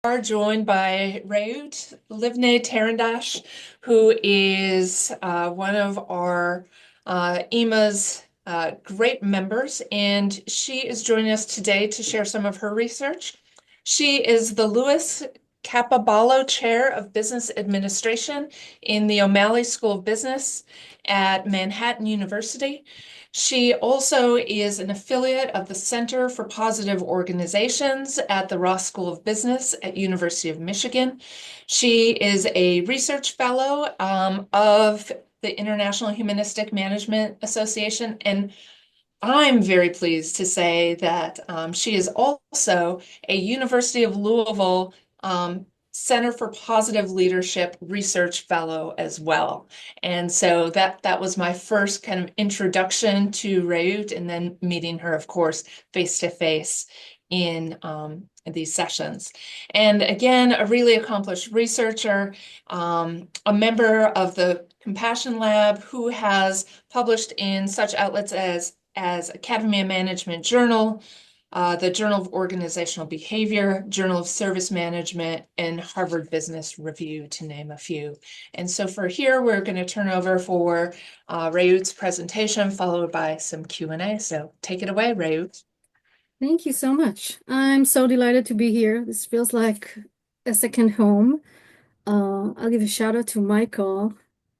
Are joined by Reut Livne Tarandach, who is one of our IHMA's great members, and she is joining us today to share some of her research. She is the Louis Capoballo Chair of Business Administration in the O'Malley School of Business at Manhattan University. She also is an affiliate of the Center for Positive Organizations at the Ross School of Business at University of Michigan. She is a research fellow of the International Humanistic Management Association, and I'm very pleased to say that she is also a University of Louisville Center for Positive Leadership Research Fellow as well. And so that was my first kind of introduction to Reut, and then meeting her, of course, face to face in these sessions. And again, a really accomplished researcher, a member of the Compassion Lab who has published in such outlets as Academy of Management Journal, the Journal of Organizational Behavior, Journal of Service Management, and Harvard Business Review, to name a few. And so for here, we're going to turn over for Reut's presentation, followed by some Q&A. So take it away, Reut. Thank you so much. I'm so delighted to be here. This feels like a second home. I'll give a shout out to Michael.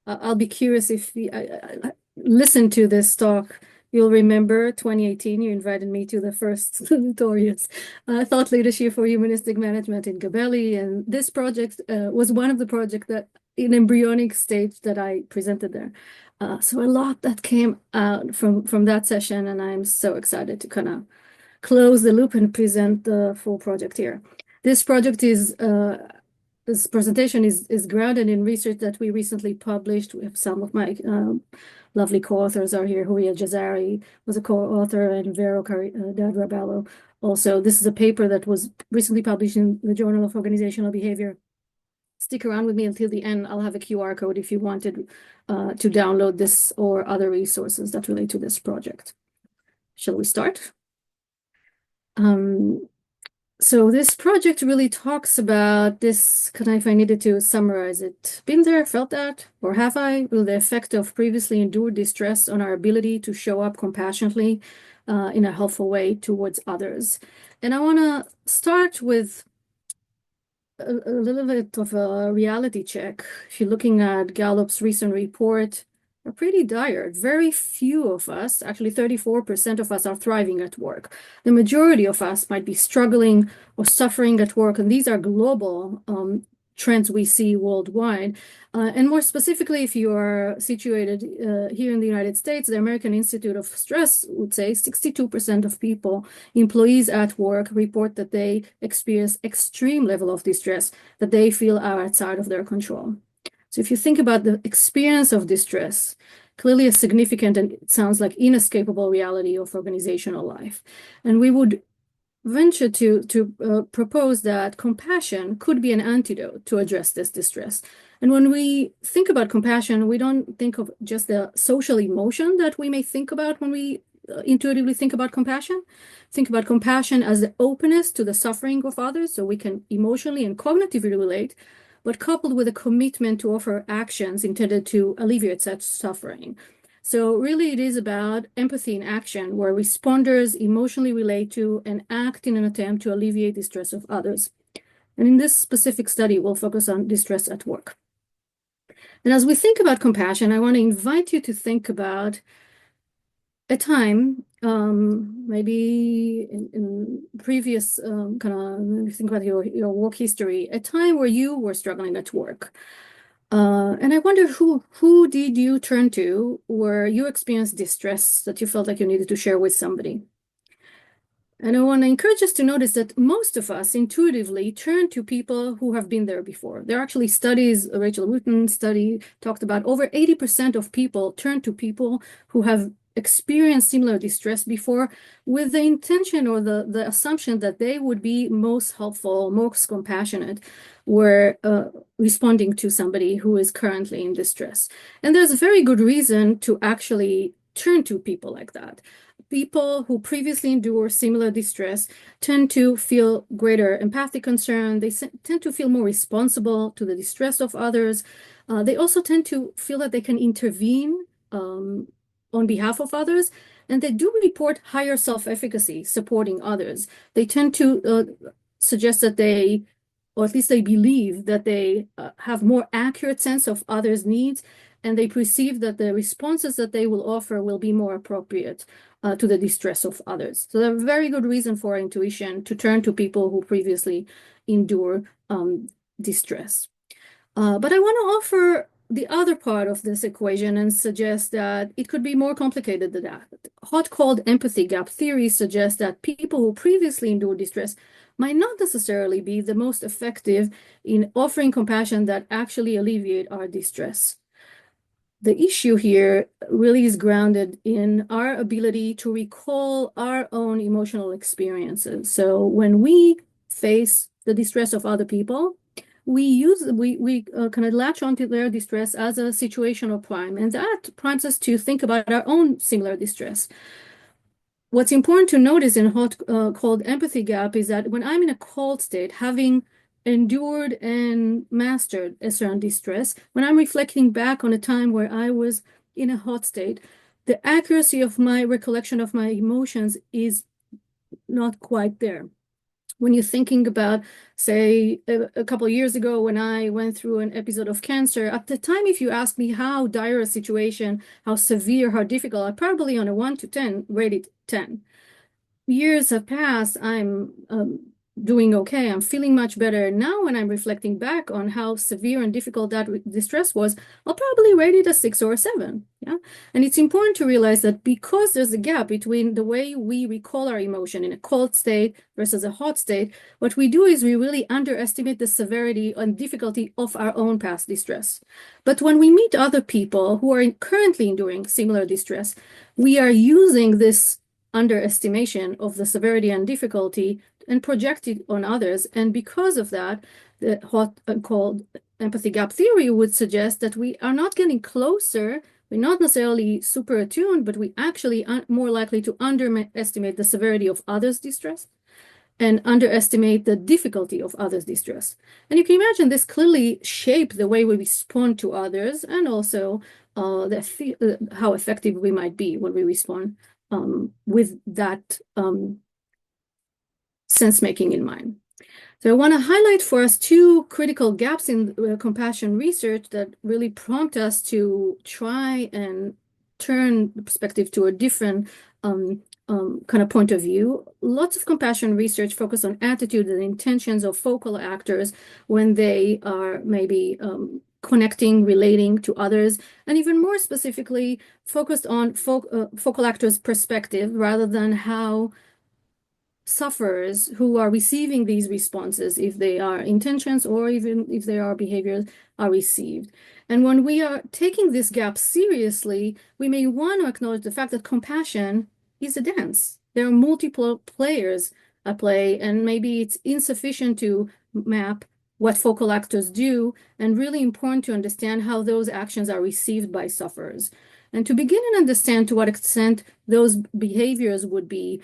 I'll be curious if I listen to this talk. You'll remember 2018, you invited me to the first Notorious Thought Leadership for Humanistic Management in Gabelli. And this project was one of the projects that in embryonic stage that I presented there. So a lot that came out from that session, and I'm so excited to kind of close the loop and present the full project here. This project this presentation is grounded in research that we recently published. We have some of my lovely co-authors are here. Huria Jazari was a co-author, and Vero Dadraballo. Also, this is a paper that was recently published in the Journal of Organizational Behavior. Stick around with me until the end. I'll have a QR code if you wanted to download this or other resources that relate to this project. Shall we start? So this project really talks about this, if I needed to summarize it, been there, felt that, or have I? Will the effect of previously endured distress on our ability to show up compassionately in a helpful way towards others? And I want to start with a little bit of a reality check. If you're looking at Gallup's recent report, are pretty dire. Very few of us, actually 34% of us, are thriving at work. The majority of us might be struggling or suffering at work, and these are global trends we see worldwide. And more specifically, if you are situated here in the United States, the American Institute of Stress would say 62% of people, employees at work, report that they experience extreme level of distress that they feel are outside of their control. So if you think about the experience of distress, clearly a significant and it sounds like inescapable reality of organizational life. And we would venture to propose that compassion could be an antidote to address this distress. And when we think about compassion, we don't think of just the social emotion that we may think about when we intuitively think about compassion. Think about compassion as the openness to the suffering of others, so we can emotionally and cognitively relate, but coupled with a commitment to offer actions intended to alleviate such suffering. So really it is about empathy in action, where responders emotionally relate to and act in an attempt to alleviate distress of others. And in this specific study, we'll focus on distress at work. And as we think about compassion, I want to invite you to think about a time, maybe in previous think about your work history, a time where you were struggling at work. And I wonder who did you turn to where you experienced distress that you felt like you needed to share with somebody? And I want to encourage us to notice that most of us intuitively turn to people who have been there before. There are actually studies, a Rachel Wooten study talked about over 80% of people turn to people who have experienced similar distress before, with the intention or the assumption that they would be most helpful, most compassionate, were responding to somebody who is currently in distress. And there's a very good reason to actually turn to people like that. people who previously endure similar distress tend to feel greater empathic concern. They tend to feel more responsible to the distress of others. They also tend to feel that they can intervene on behalf of others, and they do report higher self-efficacy supporting others. They tend to suggest that they, or at least they believe that they have more accurate sense of others' needs, and they perceive that the responses that they will offer will be more appropriate to the distress of others. So there's a very good reason for intuition to turn to people who previously endure distress. But I want to offer the other part of this equation and suggest that it could be more complicated than that. Hot-cold empathy gap theory suggests that people who previously endured distress might not necessarily be the most effective in offering compassion that actually alleviate our distress. The issue here really is grounded in our ability to recall our own emotional experiences. So when we face the distress of other people, we kind of latch onto their distress as a situational prime, and that primes us to think about our own similar distress. What's important to notice in cold empathy gap is that when I'm in a cold state, having endured and mastered a certain distress, when I'm reflecting back on a time where I was in a hot state, the accuracy of my recollection of my emotions is not quite there. When you're thinking about, say, a couple of years ago when I went through an episode of cancer, at the time, if you asked me how dire a situation, how severe, how difficult, I probably on a 1 to 10 rated 10. Years have passed. I'm doing okay. I'm feeling much better. Now, when I'm reflecting back on how severe and difficult that distress was, I'll probably rate it a 6 or a 7. Yeah. And it's important to realize that because there's a gap between the way we recall our emotion in a cold state versus a hot state, what we do is we really underestimate the severity and difficulty of our own past distress. But when we meet other people who are currently enduring similar distress, we are using this underestimation of the severity and difficulty and project it on others. And because of that, the hot and cold empathy gap theory would suggest that we are not getting closer. We're not necessarily super attuned, but we actually are more likely to underestimate the severity of others' distress and underestimate the difficulty of others' distress. And you can imagine this clearly shape the way we respond to others and also how effective we might be when we respond with that sense-making in mind. So I want to highlight for us two critical gaps in compassion research that really prompt us to try and turn the perspective to a different kind of point of view. Lots of compassion research focus on attitudes and intentions of focal actors when they are maybe connecting, relating to others, and even more specifically focused on focal actors' perspective rather than how sufferers who are receiving these responses, if they are intentions or even if they are behaviors, are received. And when we are taking this gap seriously, we may want to acknowledge the fact that compassion is a dance. There are multiple players at play, and maybe it's insufficient to map what focal actors do, and really important to understand how those actions are received by sufferers. And to begin and understand to what extent those behaviors would be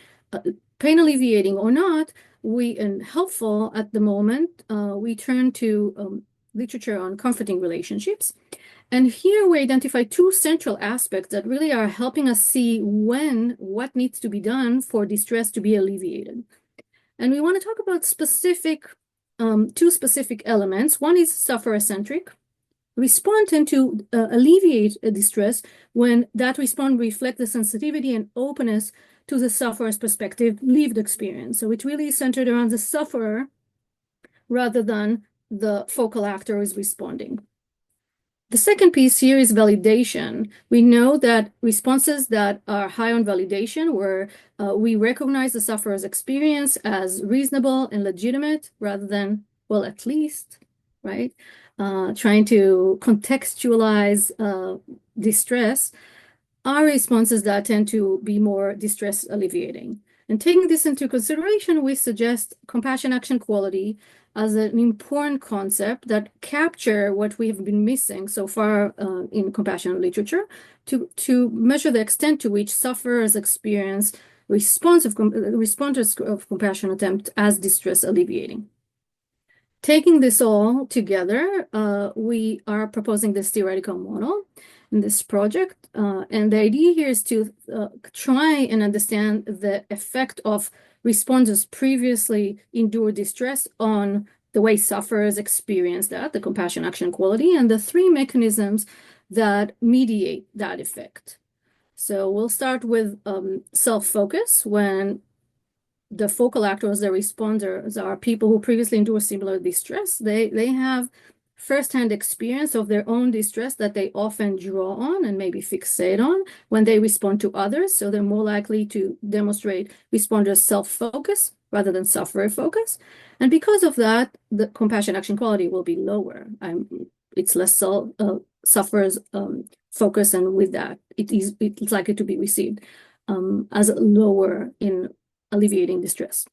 pain alleviating or not, and helpful at the moment, we turn to literature on comforting relationships. And here we identify two central aspects that really are helping us see what needs to be done for distress to be alleviated. And we want to talk about two specific elements. One is sufferer-centric. Response tend to alleviate a distress when that response reflects the sensitivity and openness to the sufferer's perspective, lived experience. So it really is centered around the sufferer rather than the focal actor who is responding. The second piece here is validation. We know that responses that are high on validation, where we recognize the sufferer's experience as reasonable and legitimate rather than, well, at least, right? Trying to contextualize distress, are responses that tend to be more distress alleviating. And taking this into consideration, we suggest compassion action quality as an important concept that capture what we have been missing so far in compassionate literature to measure the extent to which sufferers experience responders of compassion attempt as distress alleviating. Taking this all together, we are proposing this theoretical model in this project. And the idea here is to try and understand the effect of responders previously endured distress on the way sufferers experience that, the compassion action quality, and the three mechanisms that mediate that effect. So we'll start with self-focus, when the focal actors, the responders, are people who previously endured similar distress. They have firsthand experience of their own distress that they often draw on and maybe fixate on when they respond to others. So they're more likely to demonstrate responders' self-focus rather than sufferer focus. And because of that, the compassion action quality will be lower. It's less sufferers focus, and with that, it's likely to be received as lower in alleviating distress.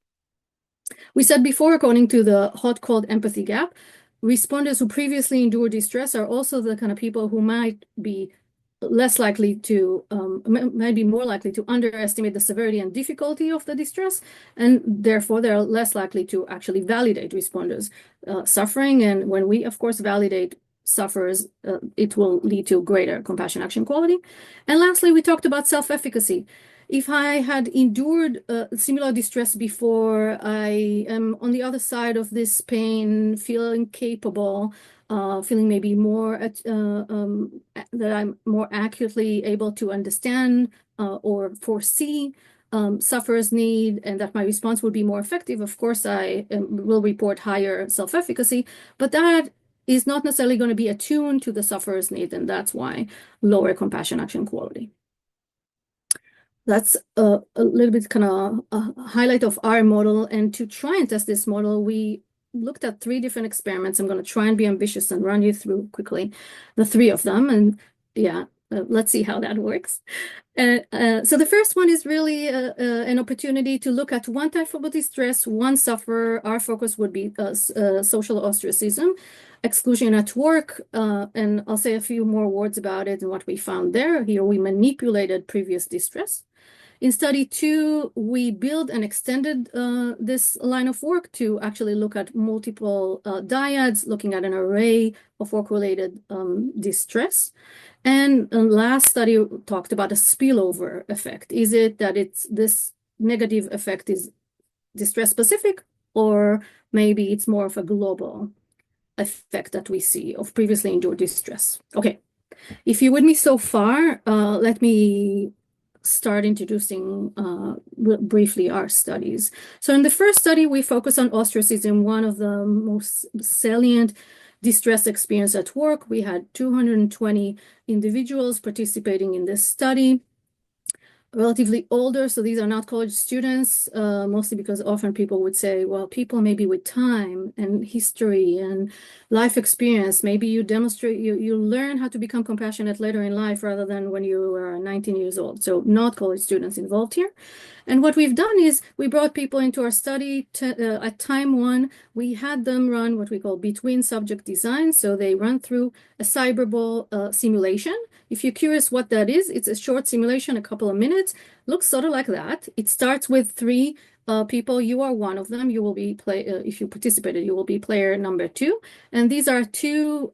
We said before, according to the hot-cold empathy gap, responders who previously endured distress are also the kind of people who might be less likely to, might be more likely to underestimate the severity and difficulty of the distress, and therefore they're less likely to actually validate responders' suffering. And when we, of course, validate sufferers, it will lead to greater compassion action quality. And lastly, we talked about self-efficacy. If I had endured similar distress before, I am on the other side of this pain, feeling capable, feeling maybe more that I'm more accurately able to understand or foresee sufferers' need, and that my response would be more effective. Of course, I will report higher self-efficacy, but that is not necessarily going to be attuned to the sufferer's need, and that's why lower compassion action quality. That's a little bit kind of a highlight of our model. And to try and test this model, we looked at 3 different experiments. I'm going to try and be ambitious and run you through quickly the 3 of them. And yeah, let's see how that works. So the first one is really an opportunity to look at one type of distress, one sufferer. Our focus would be social ostracism, exclusion at work, and I'll say a few more words about it and what we found there. Here we manipulated previous distress. In study 2, we built and extended this line of work to actually look at multiple dyads, looking at an array of work-related distress. And last study talked about a spillover effect. Is it that this negative effect is distress specific, or maybe it's more of a global effect that we see of previously endured distress? Okay, if you're with me so far, let me start introducing briefly our studies. So in the first study, we focus on ostracism, one of the most salient distress experience at work. We had 220 individuals participating in this study, relatively older, so these are not college students, mostly because often people would say, well, people maybe with time and history and life experience, maybe you demonstrate, you learn how to become compassionate later in life rather than when you are 19 years old. So not college students involved here. And what we've done is we brought people into our study at time 1. We had them run what we call between subject design. So they run through a cyberball simulation. If you're curious what that is, it's a short simulation, a couple of minutes. Looks sort of like that. It starts with 3 people. You are one of them. You will be if you participated, you will be player number 2. And these are 2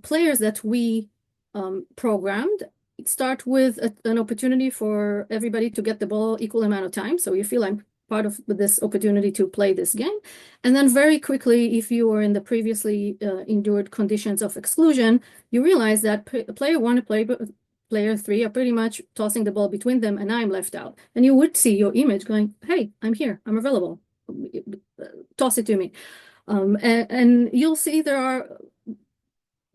players that we programmed. Start with an opportunity for everybody to get the ball equal amount of time. So you feel like part of this opportunity to play this game. And then very quickly, if you were in the previously endured conditions of exclusion, you realize that player 1 and player 3 are pretty much tossing the ball between them, and I'm left out. And you would see your image going, hey, I'm here, I'm available, toss it to me. And you'll see there are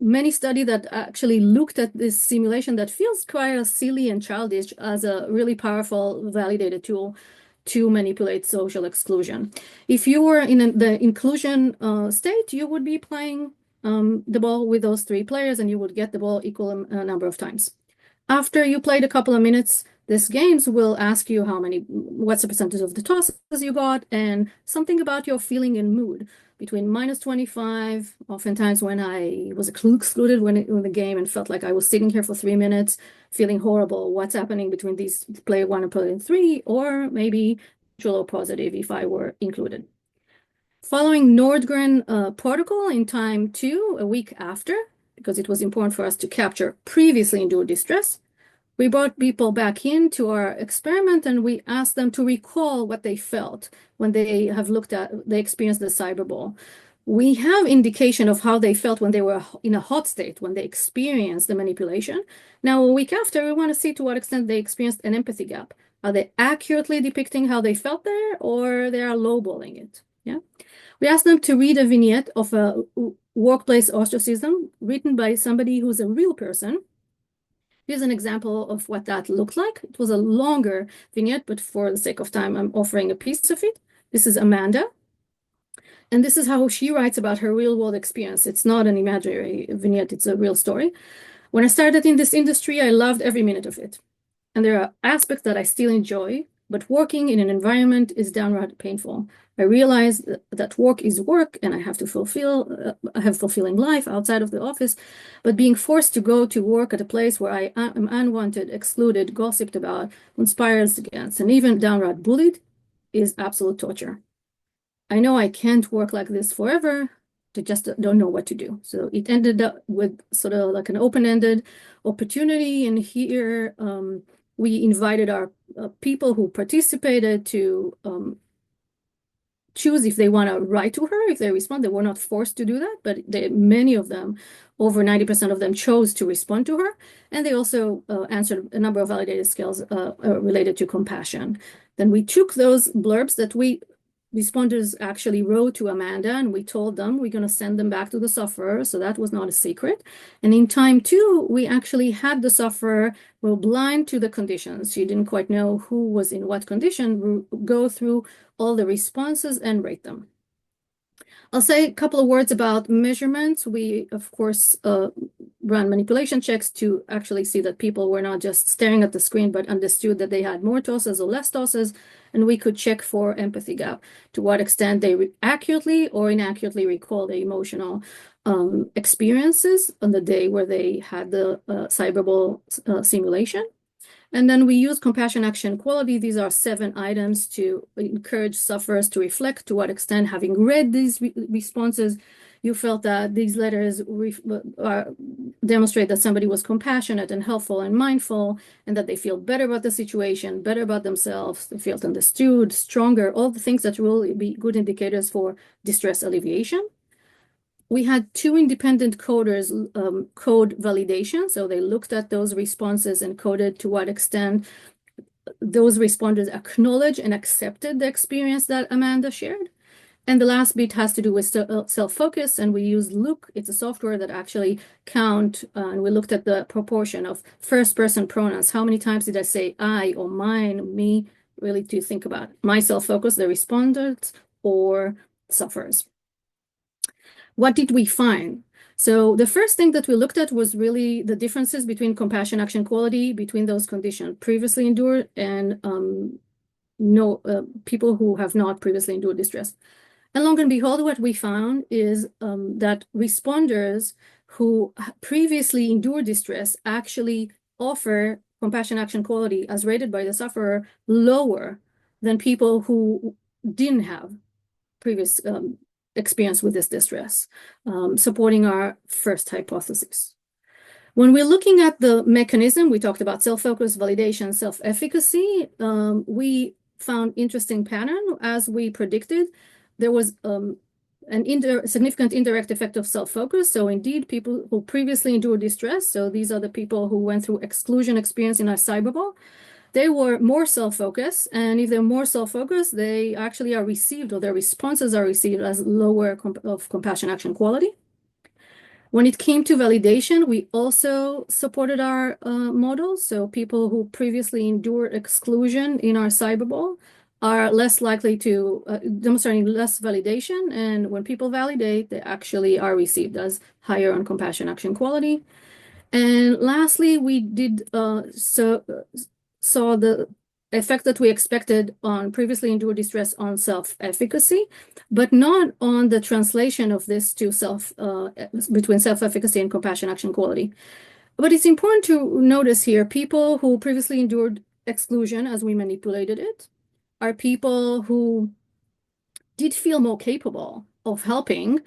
many studies that actually looked at this simulation that feels quite silly and childish as a really powerful validated tool to manipulate social exclusion. If you were in the inclusion state, you would be playing the ball with those 3 players, and you would get the ball equal number of times. After you played a couple of minutes, this games will ask you what's the percentage of the tosses you got, and something about your feeling and mood. between -25, oftentimes when I was excluded in the game and felt like I was sitting here for 3 minutes, feeling horrible. What's happening between these player one and player three, or maybe neutral or positive if I were included. Following Nordgren protocol in time 2, a week after, because it was important for us to capture previously endured distress, we brought people back into our experiment and we asked them to recall what they felt when they experienced the cyberball. We have indication of how they felt when they were in a hot state, when they experienced the manipulation. Now, a week after, we want to see to what extent they experienced an empathy gap. Are they accurately depicting how they felt there, or they are lowballing it? Yeah. We asked them to read a vignette of a workplace ostracism written by somebody who's a real person. Here's an example of what that looked like. It was a longer vignette, but for the sake of time, I'm offering a piece of it. This is Amanda. And this is how she writes about her real world experience. It's not an imaginary vignette, it's a real story. When I started in this industry, I loved every minute of it. And there are aspects that I still enjoy, but working in an environment is downright painful. I realize that work is work and I have fulfilling life outside of the office, but being forced to go to work at a place where I am unwanted, excluded, gossiped about, conspired against, and even downright bullied is absolute torture. I know I can't work like this forever. I just don't know what to do. So it ended up with sort of like an open-ended opportunity. And here we invited our people who participated to choose if they want to write to her. If they respond, they were not forced to do that, but many of them, over 90% of them, chose to respond to her. And they also answered a number of validated skills related to compassion. Then we took those blurbs that responders actually wrote to Amanda, and we told them we're going to send them back to the sufferer. So that was not a secret. And in time 2, we actually had the sufferer, well, blind to the conditions. She didn't quite know who was in what condition, go through all the responses and rate them. I'll say a couple of words about measurements. We, of course, ran manipulation checks to actually see that people were not just staring at the screen, but understood that they had more tosses or less tosses, and we could check for empathy gap, to what extent they accurately or inaccurately recall the emotional experiences on the day where they had the cyberball simulation. And then we use compassion, action, quality. These are 7 items to encourage sufferers to reflect to what extent, having read these responses, you felt that these letters demonstrate that somebody was compassionate and helpful and mindful, and that they feel better about the situation, better about themselves, they felt understood, stronger, all the things that will be good indicators for distress alleviation. We had 2 independent coders code validation. So they looked at those responses and coded to what extent those responders acknowledged and accepted the experience that Amanda shared. And the last bit has to do with self-focus. And we used Look. It's a software that actually and we looked at the proportion of first-person pronouns. How many times did I say I or mine, me, really to think about my self-focus, the respondents, or sufferers. What did we find? So the first thing that we looked at was really the differences between compassion, action, quality between those conditions previously endured and people who have not previously endured distress. And long and behold, what we found is that responders who previously endured distress actually offer compassion, action, quality as rated by the sufferer lower than people who didn't have previous experience with this distress, supporting our first hypothesis. When we're looking at the mechanism, we talked about self-focus, validation, self-efficacy. We found interesting pattern. As we predicted, there was significant indirect effect of self-focus. So indeed, people who previously endured distress, so these are the people who went through exclusion experience in our cyberball, they were more self-focused, and if they're more self-focused, they actually are received, or their responses are received as lower of compassion, action, quality. When it came to validation, we also supported our models. So people who previously endured exclusion in our cyberball are less likely to demonstrating less validation. And when people validate, they actually are received as higher on compassion, action, quality. And lastly, we did saw the effect that we expected on previously endured distress on self-efficacy, but not on the translation of this to between self-efficacy and compassion action quality. But it's important to notice here, people who previously endured exclusion as we manipulated it are people who did feel more capable of helping,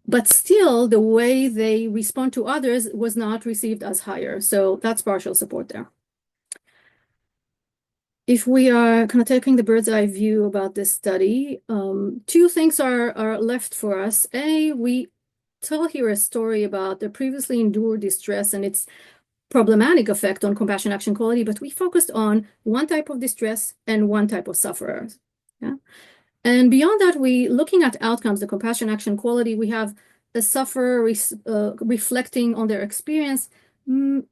but still the way they respond to others was not received as higher. So that's partial support there. If we are kind of taking the bird's eye view about this study, two things are left for us. We tell here a story about the previously endured distress and its problematic effect on compassion action quality, but we focused on one type of distress and one type of sufferers. Yeah. And beyond that, looking at outcomes, the compassion action quality, we have a sufferer reflecting on their experience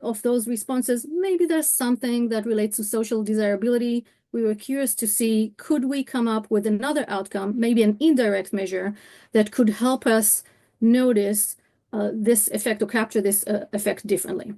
of those responses. Maybe there's something that relates to social desirability. We were curious to see, could we come up with another outcome, maybe an indirect measure that could help us notice this effect or capture this effect differently.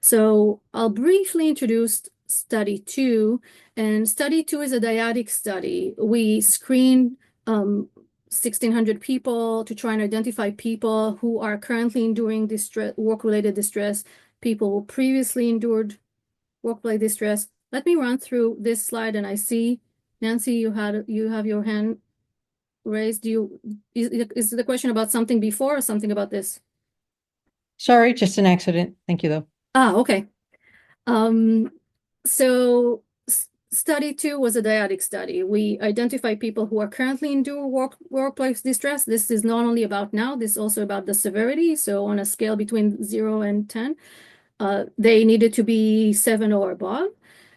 So I'll briefly introduce study 2. And study 2 is a dyadic study. We screened 1,600 people to try and identify people who are currently enduring distress, work-related distress, people who previously endured work-related distress. Let me run through this slide, and I see, Nancy, you have your hand raised. Is the question about something before or something about this? Sorry, just an accident. Thank you, though. Okay. So study 2 was a dyadic study. We identify people who are currently enduring workplace distress. This is not only about now, this is also about the severity. So on a scale between 0 and 10, they needed to be 7 or above.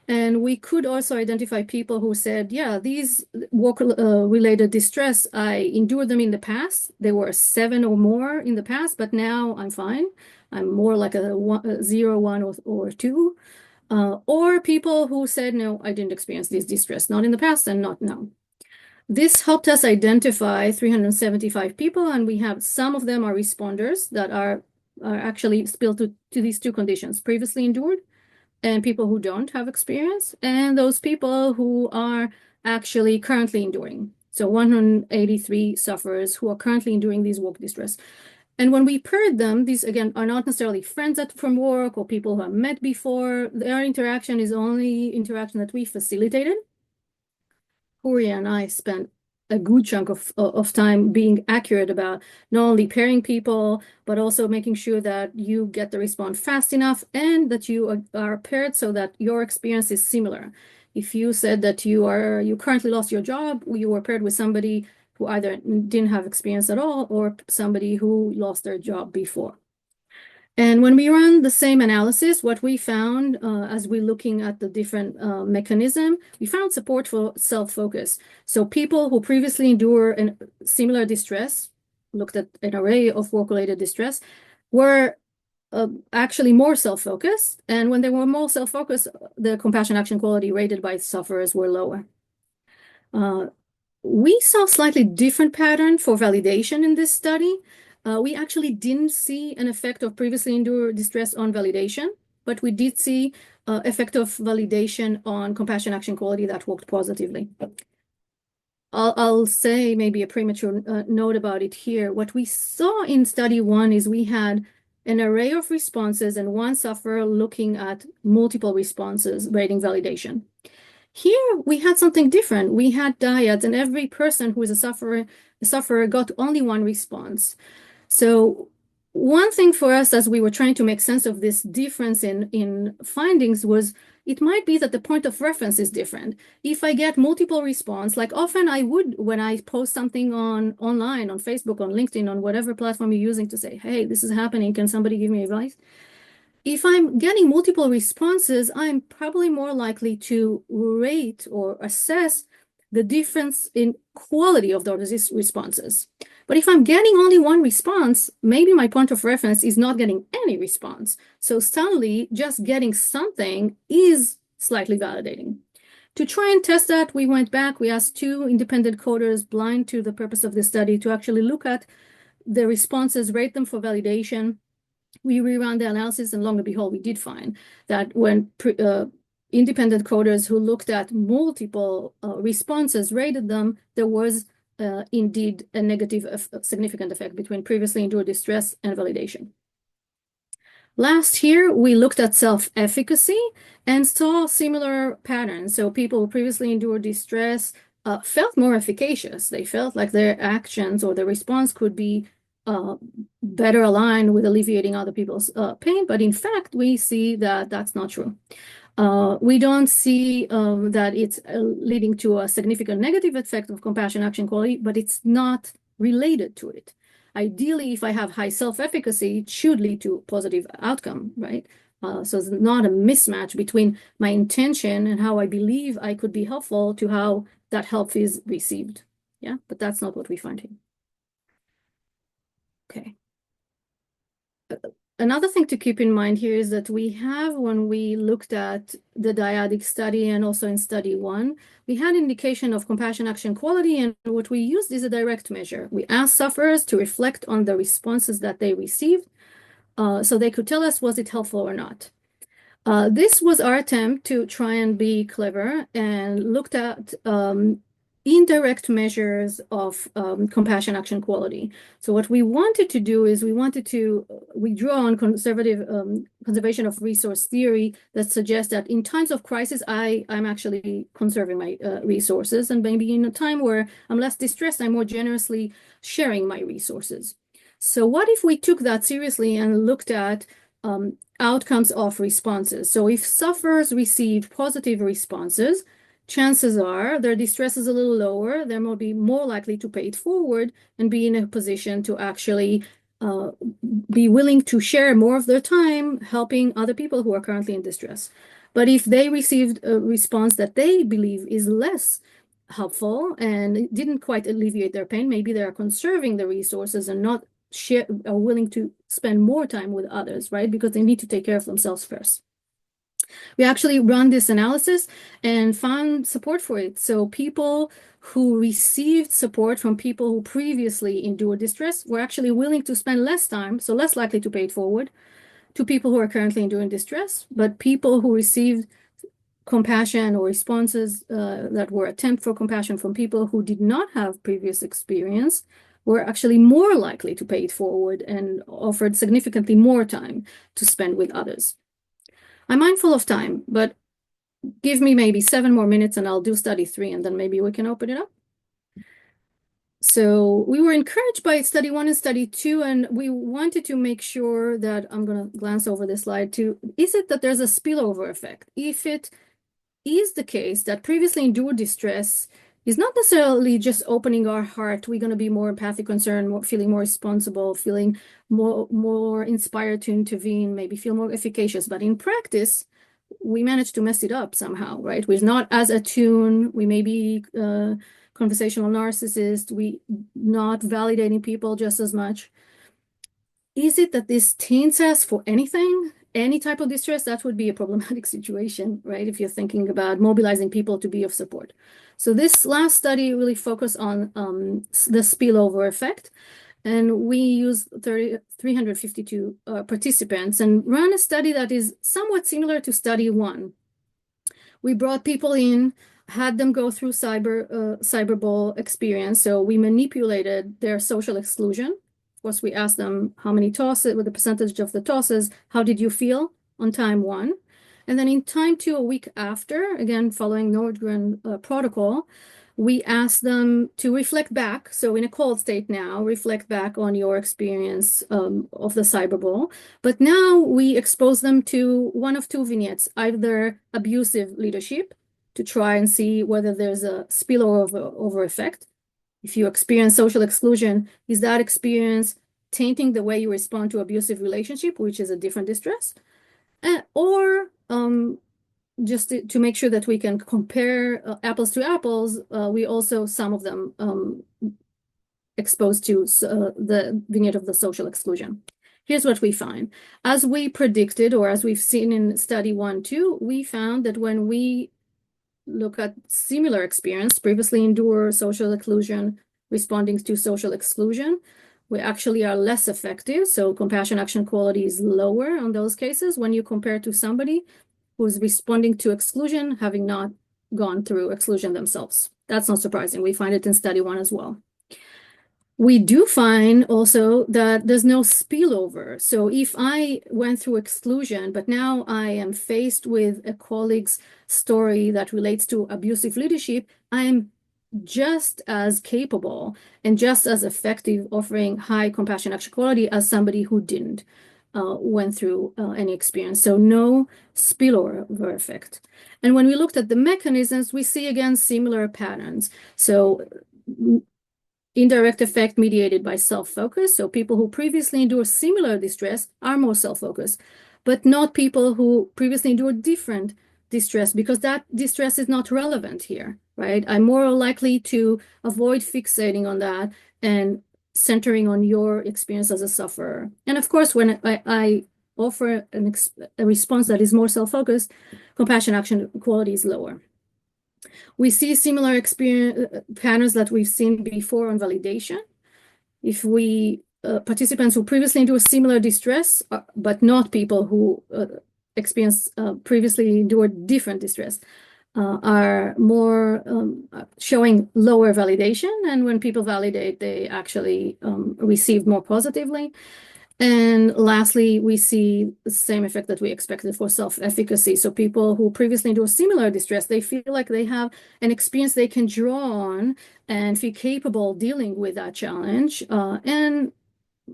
And we could also identify people who said, yeah, these work-related distress, I endured them in the past. They were 7 or more in the past, but now I'm fine. I'm more like a 0, 1, or 2. Or people who said, no, I didn't experience this distress, not in the past and not now. This helped us identify 375 people, and we have some of them are responders that are actually spilled to these two conditions, previously endured and people who don't have experience, and those people who are actually currently enduring. So 183 sufferers who are currently enduring these work distress. And when we paired them, these, again, are not necessarily friends from work or people who have met before. Their interaction is only interaction that we facilitated. Uri and I spent a good chunk of time being accurate about not only pairing people, but also making sure that you get the response fast enough and that you are paired so that your experience is similar. If you said that you currently lost your job, you were paired with somebody who either didn't have experience at all or somebody who lost their job before. And when we run the same analysis, what we found as we're looking at the different mechanism, we found support for self-focus. So people who previously endure a similar distress, looked at an array of work-related distress, were actually more self-focused. And when they were more self-focused, the compassion action quality rated by sufferers were lower. We saw a slightly different pattern for validation in this study. We actually didn't see an effect of previously endured distress on validation, but we did see effect of validation on compassion action quality that worked positively. I'll say maybe a premature note about it here. What we saw in study 1 is we had an array of responses and one sufferer looking at multiple responses rating validation. Here we had something different. We had dyads, and every person who is a sufferer got only one response. So one thing for us as we were trying to make sense of this difference in findings was it might be that the point of reference is different. If I get multiple response, like often I would when I post something online, on Facebook, on LinkedIn, on whatever platform you're using to say, hey, this is happening, can somebody give me advice? If I'm getting multiple responses, I'm probably more likely to rate or assess the difference in quality of those responses. But if I'm getting only one response, maybe my point of reference is not getting any response. So suddenly just getting something is slightly validating. To try and test that, we went back, we asked 2 independent coders blind to the purpose of the study to actually look at the responses, rate them for validation. We reran the analysis, and lo and behold, we did find that when independent coders who looked at multiple responses, rated them, there was indeed a negative significant effect between previously endured distress and validation. Last year, we looked at self-efficacy and saw similar patterns. So people who previously endured distress felt more efficacious. They felt like their actions or their response could be better aligned with alleviating other people's pain. But in fact, we see that that's not true. We don't see that it's leading to a significant negative effect of compassion action quality, but it's not related to it. Ideally, if I have high self-efficacy, it should lead to positive outcome, right? So it's not a mismatch between my intention and how I believe I could be helpful to how that help is received. Yeah, but that's not what we find here. Okay. Another thing to keep in mind here is that we have, when we looked at the dyadic study and also in study 1, we had indication of compassion action quality, and what we used is a direct measure. We asked sufferers to reflect on the responses that they received so they could tell us, was it helpful or not? This was our attempt to try and be clever and looked at indirect measures of compassion action quality. So what we wanted to do is we draw on conservation of resource theory that suggests that in times of crisis, I'm actually conserving my resources, and maybe in a time where I'm less distressed, I'm more generously sharing my resources. So what if we took that seriously and looked at outcomes of responses? So if sufferers received positive responses, chances are their distress is a little lower, they will be more likely to pay it forward and be in a position to actually be willing to share more of their time helping other people who are currently in distress. But if they received a response that they believe is less helpful and didn't quite alleviate their pain, maybe they are conserving the resources and not are willing to spend more time with others, right? Because they need to take care of themselves first. We actually run this analysis and found support for it. So people who received support from people who previously endured distress were actually willing to spend less time, so less likely to pay it forward, to people who are currently enduring distress. But people who received compassion or responses that were attempt for compassion from people who did not have previous experience were actually more likely to pay it forward and offered significantly more time to spend with others. I'm mindful of time, but give me maybe 7 more minutes and I'll do study 3, and then maybe we can open it up. So we were encouraged by study 1 and study 2, and we wanted to make sure that, I'm going to glance over this slide too, is it that there's a spillover effect? If it is the case that previously endured distress is not necessarily just opening our heart, we're going to be more empathic, concerned, feeling more responsible, feeling more inspired to intervene, maybe feel more efficacious. But in practice, we manage to mess it up somehow, right? We're not as attuned. We may be conversational narcissists. We not validating people just as much. Is it that this taints us for anything? Any type of distress? That would be a problematic situation, right? If you're thinking about mobilizing people to be of support. So this last study really focused on the spillover effect. And we used 352 participants and ran a study that is somewhat similar to study 1. We brought people in, had them go through cyberball experience. So we manipulated their social exclusion. Of course, we asked them how many tosses, with the percentage of the tosses, how did you feel on time 1? And then in time 2, a week after, again, following Nordgren protocol, we asked them to reflect back. So in a cold state now, reflect back on your experience of the cyberball. But now we expose them to one of 2 vignettes, either abusive leadership, to try and see whether there's a spillover effect. If you experience social exclusion, is that experience tainting the way you respond to abusive relationship, which is a different distress? Or just to make sure that we can compare apples to apples, we also, some of them exposed to the vignette of the social exclusion. Here's what we find. As we predicted, or as we've seen in study 1, 2, we found that when we look at similar experience, previously endured social exclusion, responding to social exclusion, we actually are less effective. So compassion action quality is lower on those cases when you compare to somebody who's responding to exclusion, having not gone through exclusion themselves. That's not surprising. We find it in study 1 as well. We do find also that there's no spillover. So if I went through exclusion, but now I am faced with a colleague's story that relates to abusive leadership, I'm just as capable and just as effective offering high compassion action quality as somebody who didn't went through any experience. So no spillover effect. And when we looked at the mechanisms, we see again similar patterns. So indirect effect mediated by self-focus. So people who previously endured similar distress are more self-focused, but not people who previously endured different distress, because that distress is not relevant here, right? I'm more likely to avoid fixating on that and centering on your experience as a sufferer. And of course, when I offer a response that is more self-focused, compassion action quality is lower. We see similar experience patterns that we've seen before on validation. If we participants who previously endured similar distress, but not people who experienced previously endured different distress, are more showing lower validation. And when people validate, they actually receive more positively. And lastly, we see the same effect that we expected for self-efficacy. So people who previously endured similar distress, they feel like they have an experience they can draw on and feel capable dealing with that challenge. And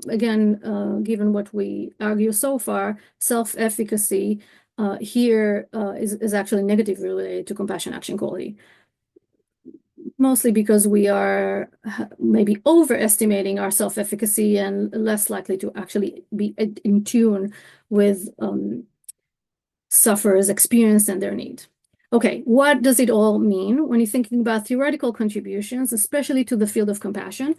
again, given what we argue so far, self-efficacy here is actually negatively related to compassion action quality. Mostly because we are maybe overestimating our self-efficacy and less likely to actually be in tune with sufferers' experience and their need. Okay, what does it all mean when you're thinking about theoretical contributions, especially to the field of compassion?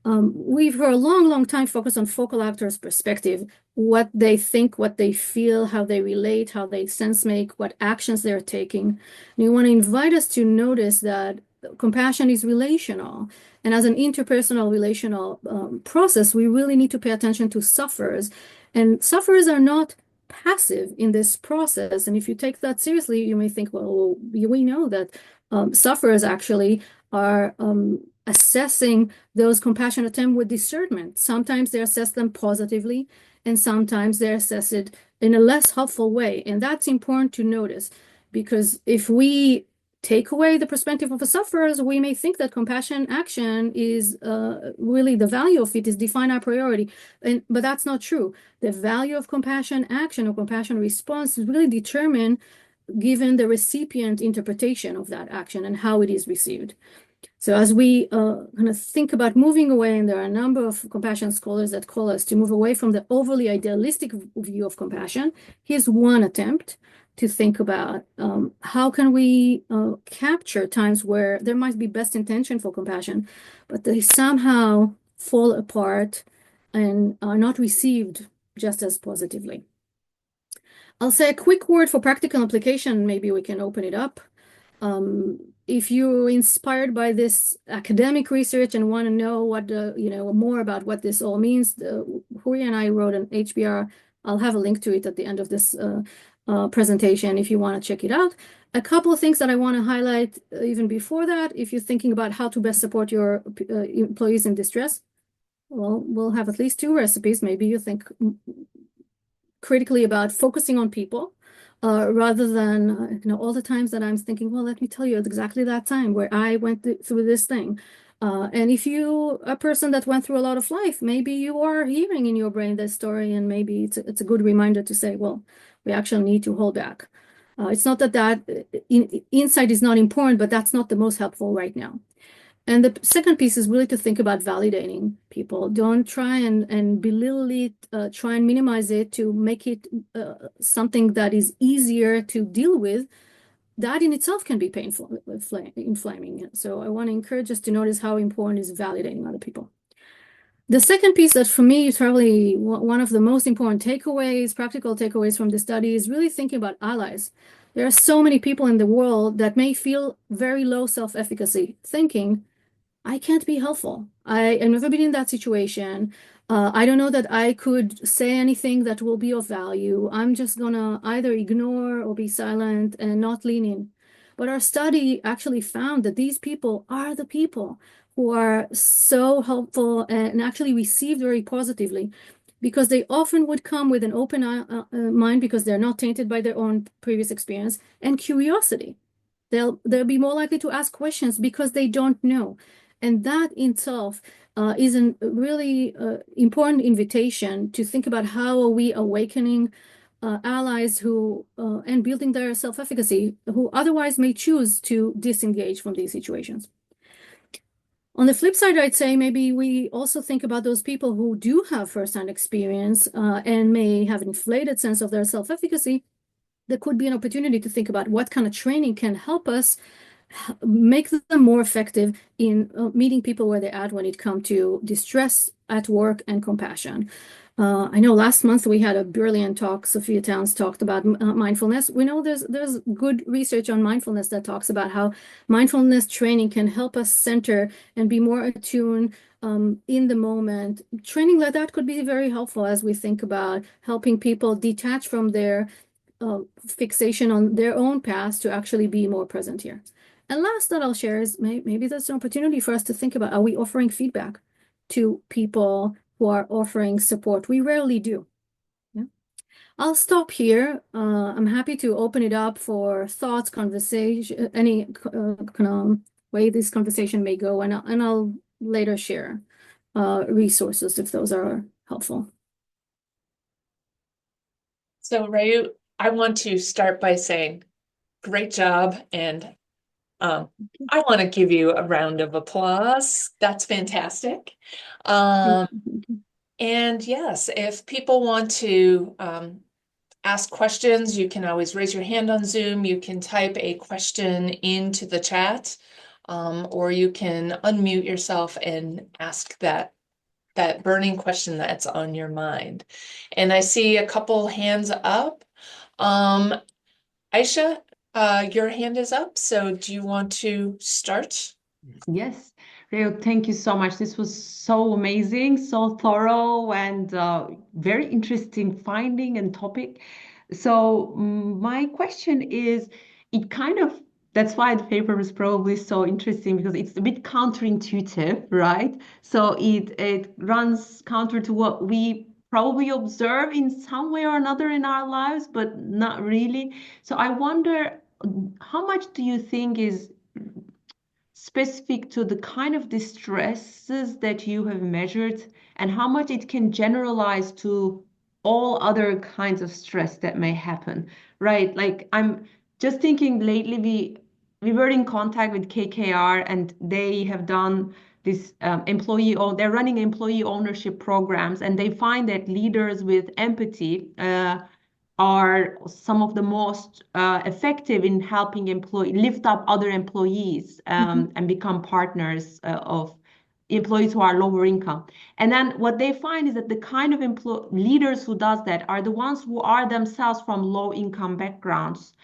We've for a long time focused on focal actors' perspective, what they think, what they feel, how they relate, how they sense make, what actions they're taking. And we want to invite us to notice that compassion is relational. And as an interpersonal relational process, we really need to pay attention to sufferers. And sufferers are not passive in this process. And if you take that seriously, you may think, well, we know that sufferers actually are assessing those compassion attempts with discernment. Sometimes they assess them positively, and sometimes they assess it in a less helpful way. And that's important to notice, because if we take away the perspective of the sufferers, we may think that compassion action is really the value of it is define our priority. But that's not true. The value of compassion action or compassion response is really determined given the recipient interpretation of that action and how it is received. So as we kind of think about moving away, and there are a number of compassion scholars that call us to move away from the overly idealistic view of compassion, here's one attempt to think about how can we capture times where there might be best intention for compassion, but they somehow fall apart and are not received just as positively. I'll say a quick word for practical application. Maybe we can open it up. If you're inspired by this academic research and want to know what more about what this all means, Huri and I wrote an HBR. I'll have a link to it at the end of this presentation if you want to check it out. A couple of things that I want to highlight even before that, if you're thinking about how to best support your employees in distress, well, we'll have at least 2 recipes. Maybe you think critically about focusing on people. Rather than all the times that I'm thinking, well, let me tell you exactly that time where I went through this thing. And if you a person that went through a lot of life, maybe you are hearing in your brain this story, and maybe it's a good reminder to say, well, we actually need to hold back. It's not that insight is not important, but that's not the most helpful right now. And the second piece is really to think about validating people. Don't try and belittle it, try and minimize it to make it something that is easier to deal with. That in itself can be painful, inflaming. So I want to encourage us to notice how important is validating other people. The second piece that for me is probably one of the most important takeaways, practical takeaways from the study, is really thinking about allies. There are so many people in the world that may feel very low self-efficacy, thinking, I can't be helpful. I've never been in that situation. I don't know that I could say anything that will be of value. I'm just gonna either ignore or be silent and not lean in. But our study actually found that these people are the people who are so helpful and actually received very positively because they often would come with an open mind because they're not tainted by their own previous experience and curiosity. They'll be more likely to ask questions because they don't know. And that in itself is a really important invitation to think about how are we awakening allies who and building their self-efficacy who otherwise may choose to disengage from these situations. On the flip side, I'd say maybe we also think about those people who do have firsthand experience and may have an inflated sense of their self-efficacy. There could be an opportunity to think about what kind of training can help us make them more effective in meeting people where they're at when it comes to distress at work and compassion. I know last month we had a brilliant talk. Sophia Towns talked about mindfulness. We know there's good research on mindfulness that talks about how mindfulness training can help us center and be more attuned in the moment. Training like that could be very helpful as we think about helping people detach from their fixation on their own past to actually be more present here. And last that I'll share is maybe there's an opportunity for us to think about, are we offering feedback to people who are offering support? We rarely do. Yeah. I'll stop here. I'm happy to open it up for thoughts, conversation, any way this conversation may go, and I'll later share resources if those are helpful. So, Reut, I want to start by saying, great job, and I want to give you a round of applause. That's fantastic. And yes, if people want to ask questions, you can always raise your hand on Zoom. You can type a question into the chat, or you can unmute yourself and ask that burning question that's on your mind. And I see a couple hands up. Aisha, your hand is up, so do you want to start? Yes, Rio, thank you so much. This was so amazing, so thorough, and very interesting finding and topic. So, my question is, it kind of that's why the paper is probably so interesting because it's a bit counterintuitive, right? So it runs counter to what we probably observe in some way or another in our lives, but not really. So I wonder, how much do you think is specific to the kind of distresses that you have measured and how much it can generalize to all other kinds of stress that may happen, right? Like I'm just thinking lately we were in contact with KKR and they have done this they're running employee ownership programs and they find that leaders with empathy are some of the most effective in helping lift up other employees and become partners of employees who are lower income. And then what they find is that the kind of leaders who does that are the ones who are themselves from low income backgrounds.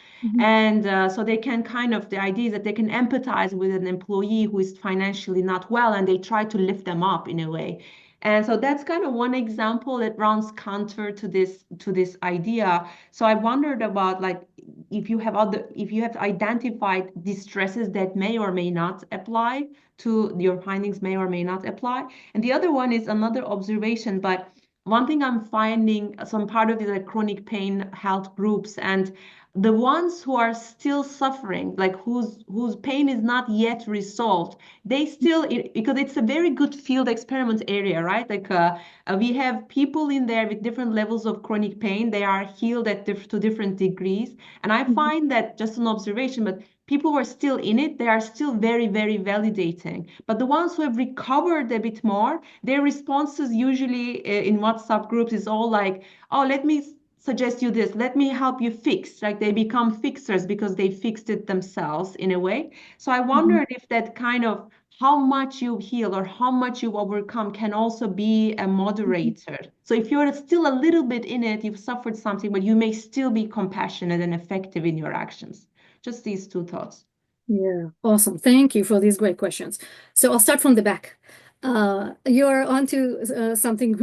And so they can the idea is that they can empathize with an employee who is financially not well and they try to lift them up in a way. And so that's kind of one example that runs counter to this idea. So I wondered about like if you have identified distresses that may or may not apply to your findings may or may not apply. And the other one is another observation, but one thing I'm finding, some part of it like chronic pain health groups and the ones who are still suffering, like whose pain is not yet resolved, they still because it's a very good field experiment area, right? Like we have people in there with different levels of chronic pain. They are healed to different degrees, and I find that just an observation, but people who are still in it, they are still very, very validating. But the ones who have recovered a bit more, their responses usually in WhatsApp groups is all like, oh, let me suggest you this, let me help you fix. Like they become fixers because they fixed it themselves in a way. So I wondered if that kind of how much you heal or how much you overcome can also be a moderator. So if you're still a little bit in it, you've suffered something, but you may still be compassionate and effective in your actions. Just these two thoughts. Yeah, awesome. Thank you for these great questions. So I'll start from the back. You're onto something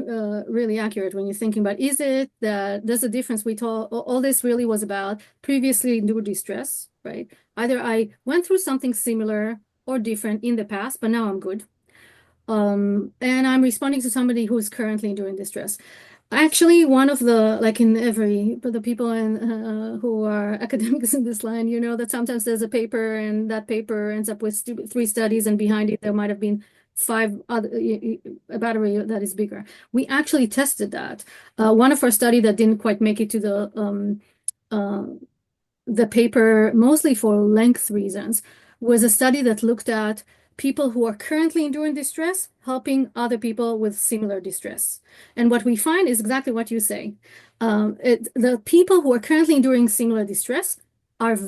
really accurate when you're thinking about, is it that there's a difference? All this really was about previously endured distress, right? Either I went through something similar or different in the past, but now I'm good. And I'm responding to somebody who is currently enduring distress. Actually, one of the, like in every, but the people who are academics in this line, you know that sometimes there's a paper and that paper ends up with three studies, and behind it there might have been five other, a battery that is bigger. We actually tested that. One of our study that didn't quite make it to uh, the paper, mostly for length reasons, was a study that looked at people who are currently enduring distress, helping other people with similar distress. And what we find is exactly what you say. The people who are currently enduring similar distress are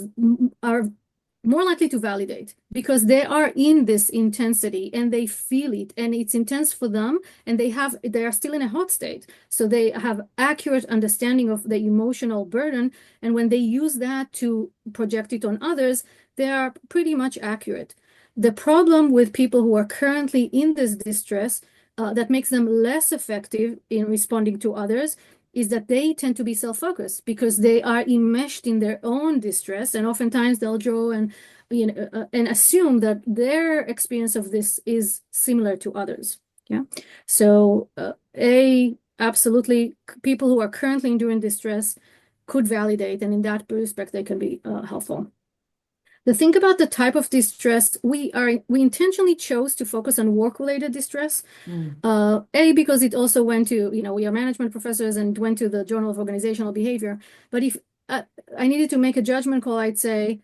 more likely to validate because they are in this intensity and they feel it and it's intense for them, and they are still in a hot state. So they have accurate understanding of the emotional burden, and when they use that to project it on others, they are pretty much accurate. The problem with people who are currently in this distress that makes them less effective in responding to others is that they tend to be self-focused because they are enmeshed in their own distress, and oftentimes they'll draw and and assume that their experience of this is similar to others. Yeah. So absolutely, people who are currently enduring distress could validate, and in that respect, they can be helpful. The thing about the type of distress, we intentionally chose to focus on work-related distress. Because it also went to, we are management professors and went to the Journal of Organizational Behavior. But if I needed to make a judgment call, I'd say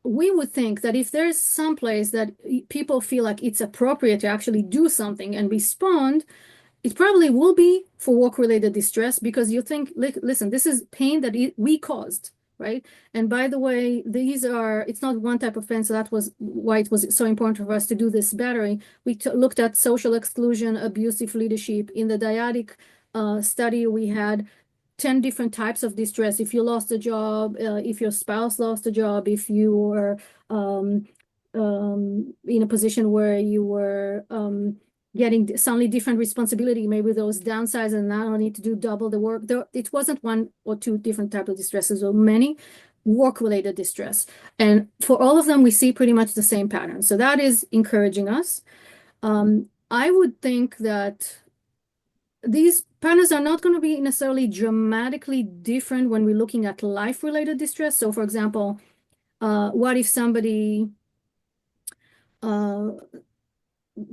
we would think that if there's some place that people feel like it's appropriate to actually do something and respond, it probably will be for work-related distress, because you think, listen, this is pain that we caused, right? And by the way, it's not one type of pain, so that was why it was so important for us to do this battery. We looked at social exclusion, abusive leadership. In the dyadic study, we had 10 different types of distress. If you lost a job, if your spouse lost a job, if you were in a position where you were getting suddenly different responsibility, maybe those downsides and now I need to do double the work. It wasn't one or two different types of distresses, or many work-related distress. And for all of them, we see pretty much the same pattern. So that is encouraging us. I would think that these patterns are not going to be necessarily dramatically different when we're looking at life-related distress. So for example, what if somebody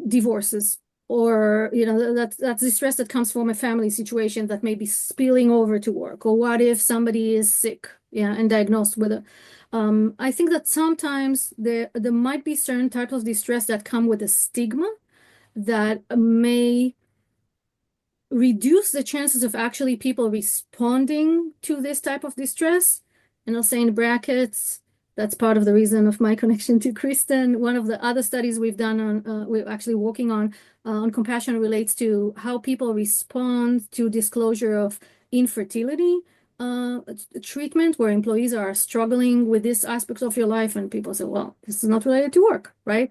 divorces, or that's distress that comes from a family situation that may be spilling over to work, or what if somebody is sick, and diagnosed with it. I think that sometimes there might be certain types of distress that come with a stigma that may reduce the chances of actually people responding to this type of distress. And I'll say in brackets, that's part of the reason of my connection to Kristen. One of the other studies we've done we're actually working on compassion relates to how people respond to disclosure of infertility treatment, where employees are struggling with this aspect of your life, and people say, well, this is not related to work, right?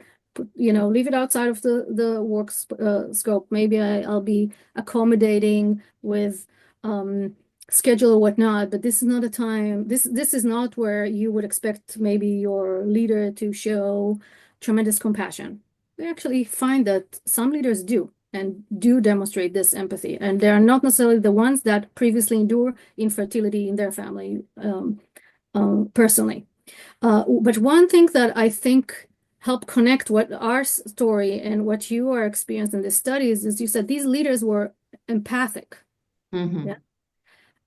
Leave it outside of the work scope. Maybe I'll be accommodating with schedule or whatnot, but this is not a time. This is not where you would expect maybe your leader to show tremendous compassion. We actually find that some leaders do and do demonstrate this empathy, and they are not necessarily the ones that previously endure infertility in their family personally. But one thing that I think help connect what our story and what you are experiencing in the studies is, you said these leaders were empathic. Yeah.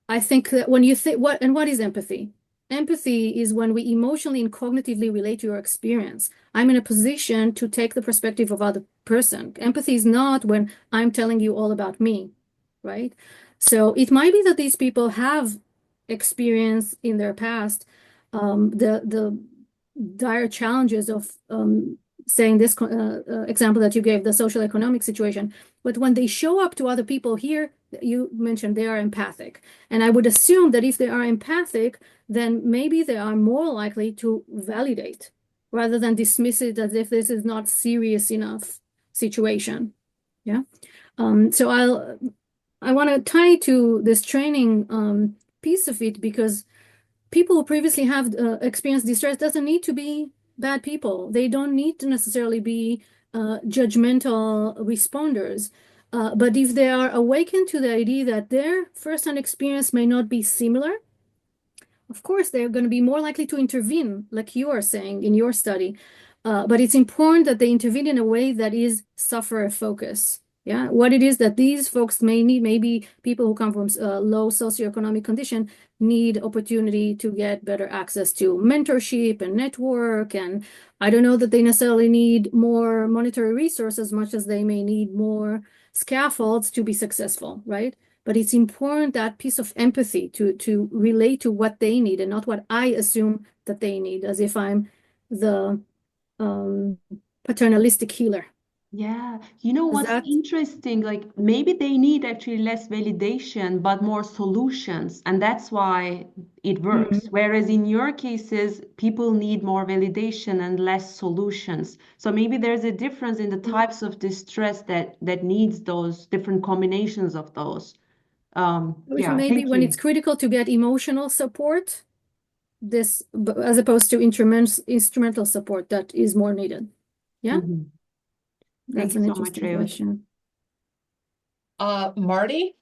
I think that when you think what is empathy? Empathy is when we emotionally and cognitively relate to your experience. I'm in a position to take the perspective of other person. Empathy is not when I'm telling you all about me, right? So it might be that these people have experienced in their past the dire challenges of saying this example that you gave, the social economic situation. But when they show up to other people here, you mentioned they are empathic. And I would assume that if they are empathic, then maybe they are more likely to validate rather than dismiss it as if this is not serious enough situation. Yeah. So I want to tie to this training piece of it, because people who previously have experienced distress doesn't need to be bad people. They don't need to necessarily be judgmental responders. But if they are awakened to the idea that their first-hand experience may not be similar, of course, they're going to be more likely to intervene, like you are saying in your study. But it's important that they intervene in a way that is sufferer focus. Yeah, what it is that these folks may need, maybe people who come from low socioeconomic condition need opportunity to get better access to mentorship and network. And I don't know that they necessarily need more monetary resources as much as they may need more scaffolds to be successful, right? But it's important, that piece of empathy to relate to what they need and not what I assume that they need, as if I'm the paternalistic healer. Yeah, you know Is what's that interesting? Like maybe they need actually less validation, but more solutions, and that's why it works. Mhm. Whereas in your cases, people need more validation and less solutions. So maybe there's a difference in the types of distress that needs those different combinations of those. Which Yeah, maybe thank when it's you. critical to get emotional support, this as opposed to instrumental support that is more needed. Yeah, Mhm. Thank that's you an so much, interesting Reut. question. Marty?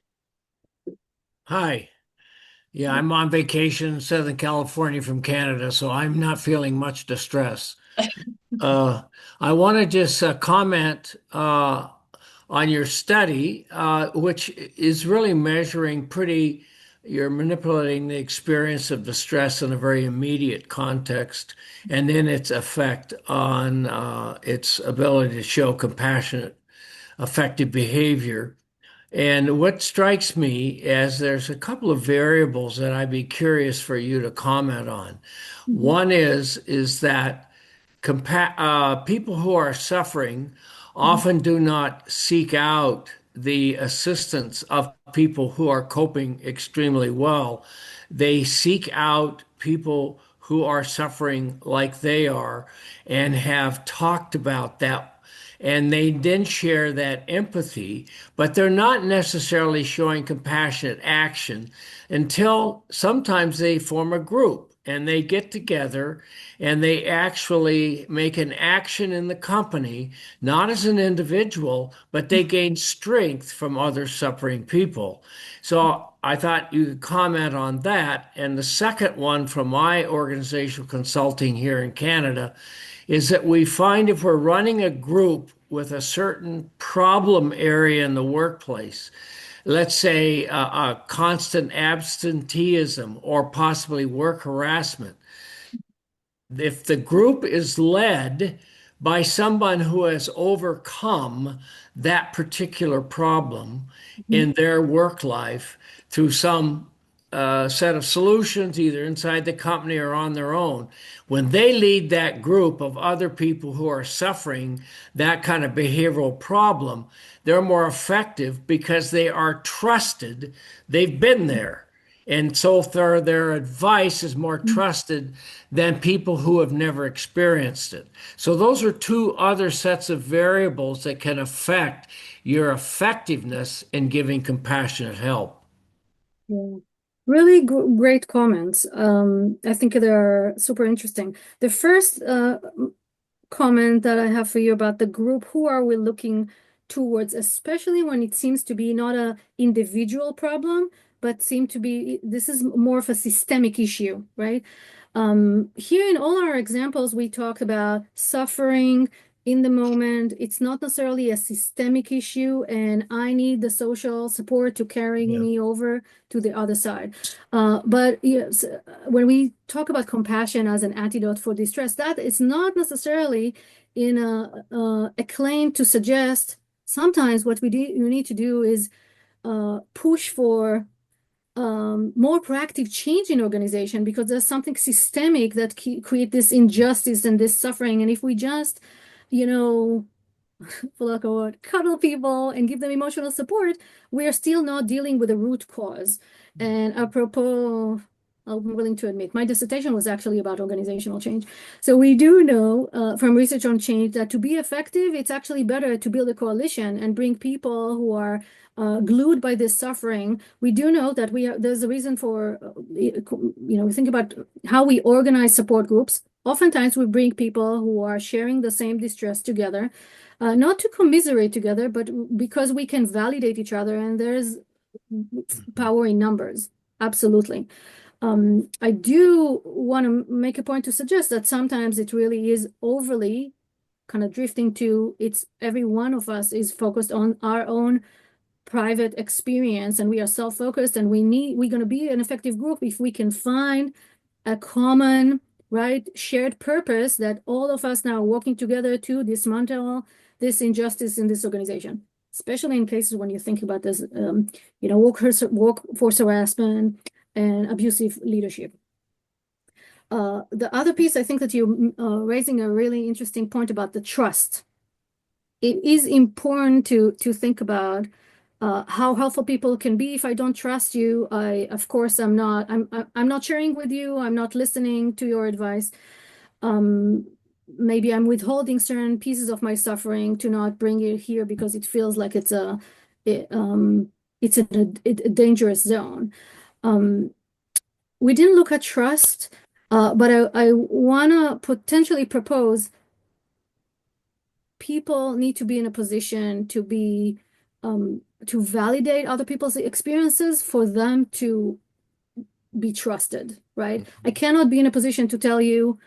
Hi. Yeah, I'm on vacation in Southern California from Canada, so I'm not feeling much distress. Uh, I want to just comment on your study, which is really measuring you're manipulating the experience of distress in a very immediate context, and then its effect on its ability to show compassionate, effective behavior. And what strikes me as there's a couple of variables that I'd be curious for you to comment on. Mhm. One is that people who are suffering Mhm. often do not seek out the assistance of people who are coping extremely well. They seek out people who are suffering like they are and have talked about that. And they then share that empathy, but they're not necessarily showing compassionate action until sometimes they form a group and they get together and they actually make an action in the company, not as an individual, but they gain strength from other suffering people. So I thought you could comment on that. And the second one from my organizational consulting here in Canada is that we find if we're running a group with a certain problem area in the workplace, let's say a constant absenteeism or possibly work harassment, if the group is led by someone who has overcome that particular problem Mhm. in their work life through some set of solutions, either inside the company or on their own, when they lead that group of other people who are suffering that kind of behavioral problem, they're more effective because they are trusted. They've been there. And so far, their advice is more trusted than people who have never experienced it. So, those are two other sets of variables that can affect your effectiveness in giving compassionate help. Yeah. Really great comments. I think they're super interesting. The first comment that I have for you about the group, who are we looking towards, especially when it seems to be not a individual problem, but seem to be, this is more of a systemic issue, right? Here in all our examples, we talk about suffering in the moment. It's not necessarily a systemic issue, and I need the social support to carry Yeah. me over to the other side. But yes, when we talk about compassion as an antidote for distress, that is not necessarily in a claim to suggest sometimes what we need to do is push for more proactive change in organization, because there's something systemic that create this injustice and this suffering. And if we just, you know, for lack of a word, cuddle people and give them emotional support, we are still not dealing with the root cause. And apropos I'm willing to admit. My dissertation was actually about organizational change. So we do know from research on change that to be effective, it's actually better to build a coalition and bring people who are glued by this suffering. We do know that there's a reason for, we think about how we organize support groups. Oftentimes we bring people who are sharing the same distress together, not to commiserate together, but because we can validate each other, and there's power in numbers. Absolutely. I do want to make a point to suggest that sometimes it really is overly kind of drifting to every one of us is focused on our own private experience, and we are self-focused, and we're going to be an effective group if we can find a common, right, shared purpose that all of us now are working together to dismantle this injustice in this organization, especially in cases when you think about this, workforce harassment and abusive leadership. The other piece, I think that you're raising a really interesting point about the trust. It is important to think about how helpful people can be. If I don't trust you, of course I'm not sharing with you. I'm not listening to your advice. Maybe I'm withholding certain pieces of my suffering to not bring it here because it feels like it's a dangerous zone. We didn't look at trust, but I want to potentially propose people need to be in a position to be to validate other people's experiences for them to be trusted, right? I cannot be in a position to tell you,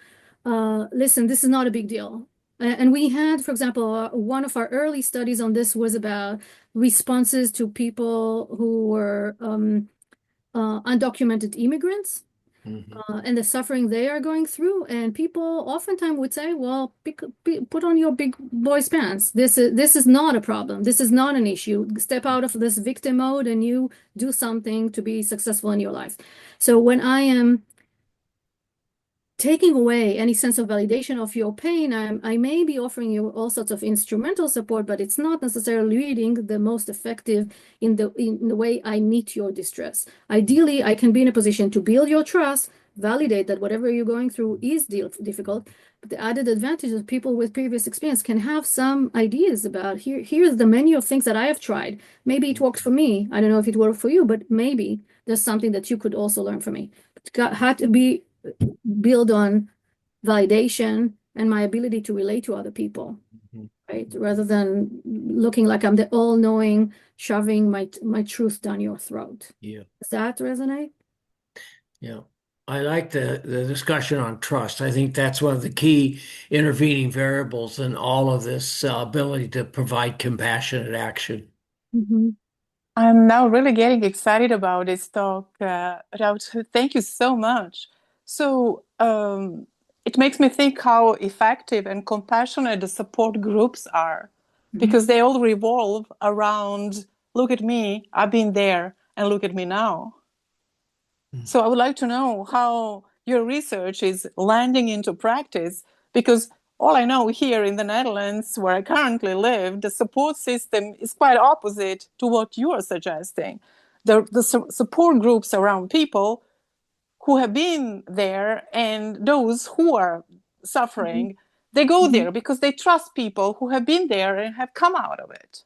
listen, this is not a big deal. And we had, for example, one of our early studies on this was about responses to people who were undocumented immigrants. And the suffering they are going through, and people oftentimes would say, well, put on your big boy's pants. This is not a problem. This is not an issue. Step out of this victim mode and you do something to be successful in your life. So when I am taking away any sense of validation of your pain, I may be offering you all sorts of instrumental support, but it's not necessarily leading the most effective in the way I meet your distress. Ideally, I can be in a position to build your trust, validate that whatever you're going through is difficult, but the added advantage is people with previous experience can have some ideas about here's the menu of things that I have tried. Maybe it worked for me. I don't know if it worked for you, but maybe there's something that you could also learn from me. It had to be build on validation and my ability to relate to other people, right? Rather than looking like I'm the all-knowing, shoving my truth down your throat. Yeah. Does that resonate? Yeah. I like the discussion on trust. I think that's one of the key intervening variables in all of this ability to provide compassionate action. I'm now really getting excited about this talk, Reut. Thank you so much. So it makes me think how effective and compassionate the support groups are, because they all revolve around, look at me, I've been there, and look at me now. So I would like to know how your research is landing into practice, because all I know here in the Netherlands, where I currently live, the support system is quite opposite to what you are suggesting. The support groups around people who have been there and those who are suffering, they go there because they trust people who have been there and have come out of it.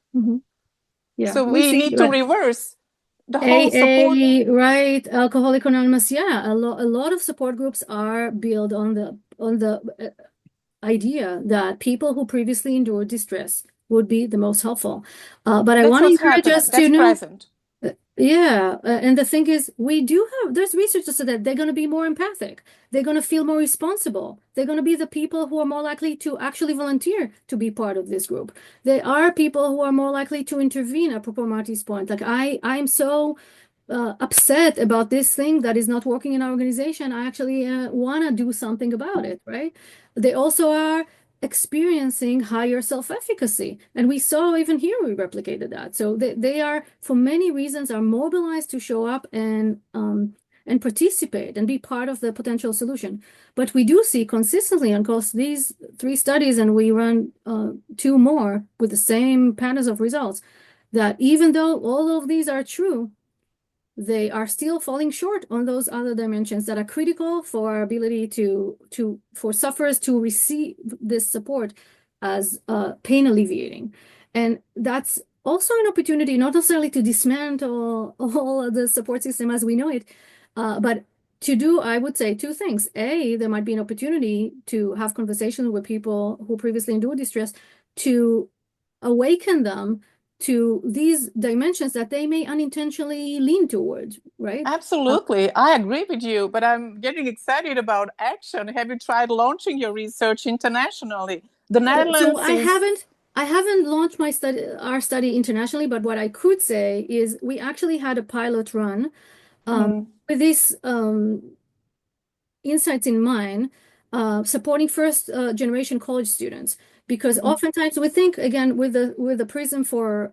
Yeah, so we need to reverse the whole support. Right, Alcoholics Anonymous. Yeah, a lot of support groups are built on the idea that people who previously endured distress would be the most helpful. But I want to encourage us to know. Present. Yeah, and the thing is, there's research that said that they're going to be more empathic. They're going to feel more responsible. They're going to be the people who are more likely to actually volunteer to be part of this group. There are people who are more likely to intervene, apropos Marty's point. Like I'm so upset about this thing that is not working in our organization. I actually want to do something about it, right? They also are experiencing higher self-efficacy. And we saw even here, we replicated that. So they are, for many reasons, are mobilized to show up and participate and be part of the potential solution. But we do see consistently across these 3 studies, and we run 2 more with the same patterns of results, that even though all of these are true, they are still falling short on those other dimensions that are critical for our ability for sufferers to receive this support as pain alleviating. And that's also an opportunity not necessarily to dismantle all of the support system as we know it, but to do, I would say, two things. A, there might be an opportunity to have conversations with people who previously endured distress to awaken them to these dimensions that they may unintentionally lean towards, right? Absolutely. I agree with you, but I'm getting excited about action. Have you tried launching your research internationally? The So Netherlands is. I haven't launched our study internationally, but what I could say is we actually had a pilot run with these insights in mind, supporting first generation college students, because oftentimes we think again with the prism for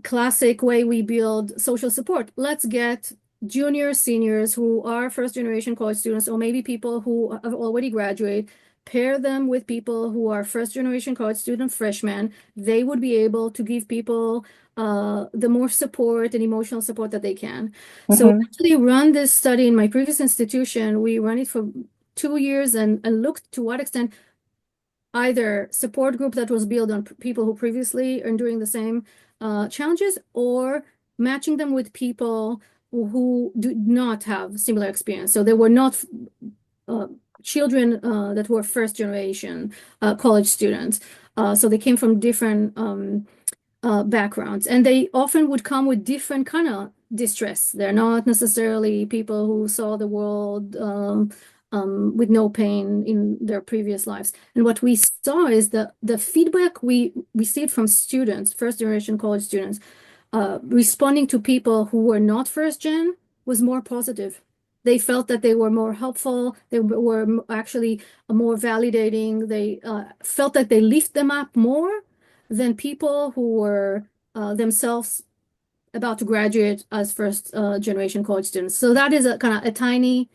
classic way we build social support. Let's get juniors, seniors who are first generation college students, or maybe people who have already graduated, pair them with people who are first generation college student freshmen. They would be able to give people the more support and emotional support that they can. So we actually run this study in my previous institution. We run it for 2 years and looked to what extent either support group that was built on people who previously are doing the same challenges, or matching them with people who do not have similar experience. So there were not children that were first generation college students. So they came from different backgrounds, and they often would come with different kind of distress. They're not necessarily people who saw the world with no pain in their previous lives. And what we saw is the feedback we received from students, first generation college students, responding to people who were not first gen was more positive. They felt that they were more helpful. They were actually more validating. They felt that they lift them up more than people who were themselves about to graduate as first generation college students. So that is a kind of a tiny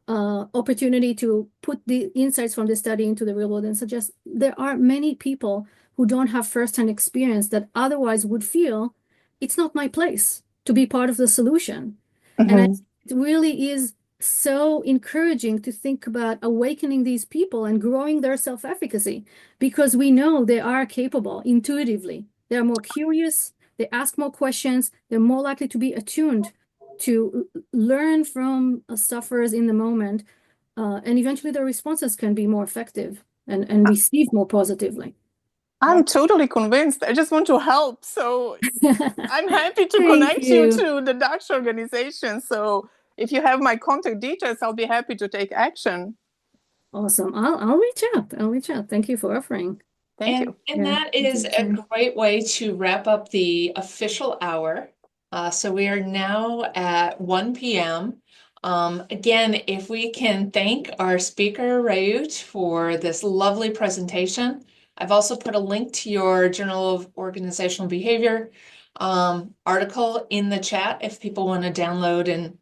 opportunity to put the insights from the study into the real world and suggest there are many people who don't have firsthand experience that otherwise would feel it's not my place to be part of the solution. And it really is so encouraging to think about awakening these people and growing their self-efficacy, because we know they are capable intuitively. They're more curious, they ask more questions, they're more likely to be attuned to learn from sufferers in the moment, and eventually their responses can be more effective and received more positively. I'm totally convinced. I just want to help. So I'm happy to Thank connect you you. to the Dutch organization. So if you have my contact details, I'll be happy to take action. Awesome. I'll reach out. I'll reach out. Thank you for offering. Thank you. And Yeah, that is a great way to wrap up the official hour. So we are now at 1 p.m. Again, if we can thank our speaker, Reut, for this lovely presentation. I've also put a link to your Journal of Organizational Behavior article in the chat if people want to download and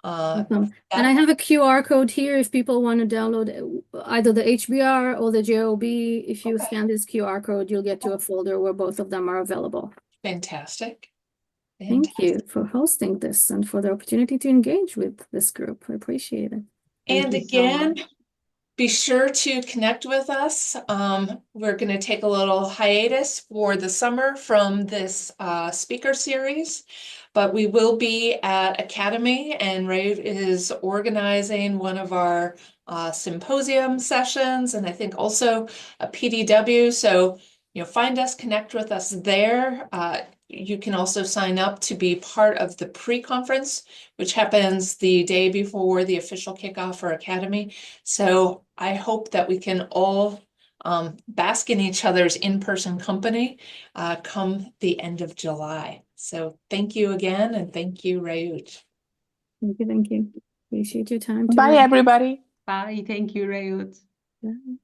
Awesome. And I have a QR code here if people want to download either the HBR or the JOB. If you scan this QR code, you'll get to a folder where both of them are available. Fantastic. Thank you for hosting this and for the opportunity to engage with this group. I appreciate it. And again, be sure to connect with us. We're going to take a little hiatus for the summer from this speaker series, but we will be at Academy, and Reut is organizing one of our symposium sessions, and I think also a PDW. So, find us, connect with us there. You can also sign up to be part of the pre-conference, which happens the day before the official kickoff for Academy. So I hope that we can all bask in each other's in-person company come the end of July. So thank you again, and thank you, Reut. Thank you. Appreciate your time. Bye, everybody. Bye. Thank you, Reut. Bye.